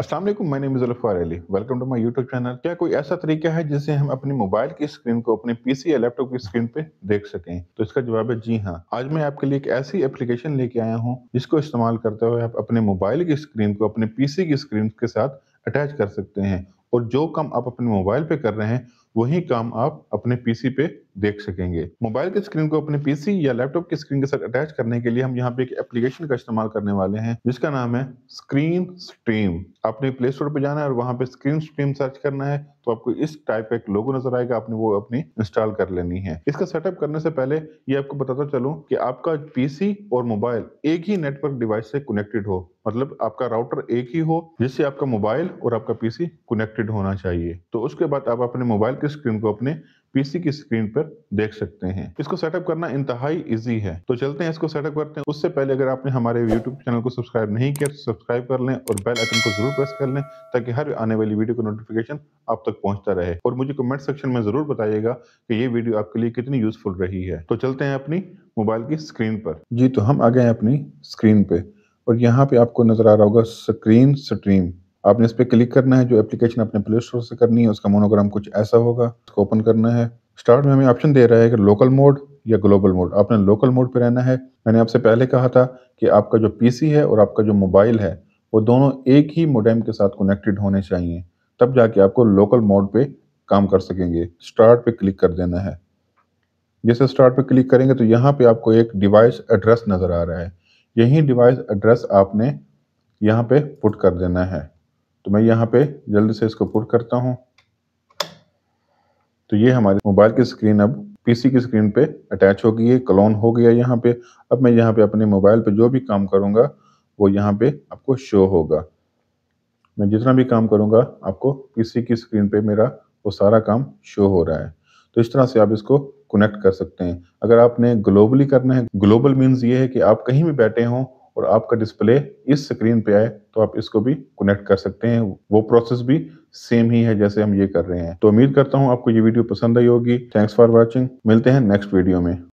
अस्सलाम वालेकुम, my name is Zulfar Ali. Welcome to my YouTube channel. क्या कोई ऐसा तरीका है जिससे हम अपने मोबाइल की स्क्रीन को अपने पीसी या लैपटॉप की स्क्रीन पे देख सकें? तो इसका जवाब है जी हाँ। आज मैं आपके लिए एक ऐसी एप्लीकेशन लेके आया हूँ जिसको इस्तेमाल करते हुए आप अपने मोबाइल की स्क्रीन को अपने पीसी की स्क्रीन के साथ अटैच कर सकते हैं और जो काम आप अपने मोबाइल पे कर रहे हैं, वही काम आप अपने पीसी पे देख सकेंगे। मोबाइल की स्क्रीन को अपने पीसी या लैपटॉप की स्क्रीन के साथ अटैच करने के लिए हम यहाँ पे एक एप्लीकेशन का इस्तेमाल करने वाले हैं जिसका नाम है स्क्रीन स्ट्रीम। आपने प्ले स्टोर पे जाना है और वहाँ पे स्क्रीन स्ट्रीम सर्च करना है तो आपको इस टाइप का एक लोगो नजर आएगा, आपने वो अपनी इंस्टॉल कर लेनी है। इसका सेटअप करने से पहले ये आपको बताता चलूं कि आपका पीसी और मोबाइल एक ही नेटवर्क डिवाइस से कनेक्टेड हो, मतलब आपका राउटर एक ही हो जिससे आपका मोबाइल और आपका पीसी कनेक्टेड होना चाहिए। तो उसके बाद आप अपने मोबाइल की स्क्रीन को अपने पीसी की स्क्रीन पर देख सकते हैं। इसको सेटअप करना इंतहाई इजी है, तो चलते हैं इसको सेटअप करते हैं। उससे पहले अगर आपने हमारे यूट्यूब चैनल को सब्सक्राइब नहीं किया तो सब्सक्राइब कर लें और बेल आइकन को जरूर प्रेस कर लें ताकि हर आने वाली वीडियो का नोटिफिकेशन आप तक पहुंचता रहे। और मुझे कमेंट सेक्शन में जरूर बताइएगा कि ये वीडियो आपके लिए कितनी यूजफुल रही है। तो चलते हैं अपनी मोबाइल की स्क्रीन पर। जी, तो हम आ गए हैं अपनी स्क्रीन पे और यहाँ पे आपको नजर आ रहा होगा स्क्रीन स्ट्रीम। आपने इस पे क्लिक करना है। जो एप्लीकेशन आपने प्ले स्टोर से करनी है उसका मोनोग्राम कुछ ऐसा होगा। इसको ओपन करना है। स्टार्ट में हमें ऑप्शन दे रहा है कि लोकल मोड या ग्लोबल मोड। आपने लोकल मोड पे रहना है। मैंने आपसे पहले कहा था कि आपका जो पीसी है और आपका जो मोबाइल है वो दोनों एक ही मोडेम के साथ कनेक्टेड होने चाहिए, तब जाके आपको लोकल मोड पे काम कर सकेंगे। स्टार्ट पे क्लिक कर देना है। जैसे स्टार्ट पे क्लिक करेंगे तो यहाँ पे आपको एक डिवाइस एड्रेस नजर आ रहा है। यही डिवाइस एड्रेस आपने यहाँ पे पुट कर देना है। तो मैं यहाँ पे जल्दी से इसको पुट करता हूँ। तो ये हमारे मोबाइल की स्क्रीन अब पीसी की स्क्रीन पे अटैच हो गई है, क्लोन हो गया यहाँ पे। अब मैं यहाँ पे अपने मोबाइल पे जो भी काम करूँगा वो यहाँ पे आपको शो होगा। मैं जितना भी काम करूँगा आपको पीसी की स्क्रीन पे मेरा वो सारा काम शो हो रहा है। तो इस तरह से आप इसको कनेक्ट कर सकते हैं। अगर आपने ग्लोबली करना है, ग्लोबल मीन्स ये है कि आप कहीं भी बैठे हों और आपका डिस्प्ले इस स्क्रीन पे आए तो आप इसको भी कनेक्ट कर सकते हैं। वो प्रोसेस भी सेम ही है जैसे हम ये कर रहे हैं। तो उम्मीद करता हूँ आपको ये वीडियो पसंद आई होगी। Thanks for watching. मिलते हैं नेक्स्ट वीडियो में।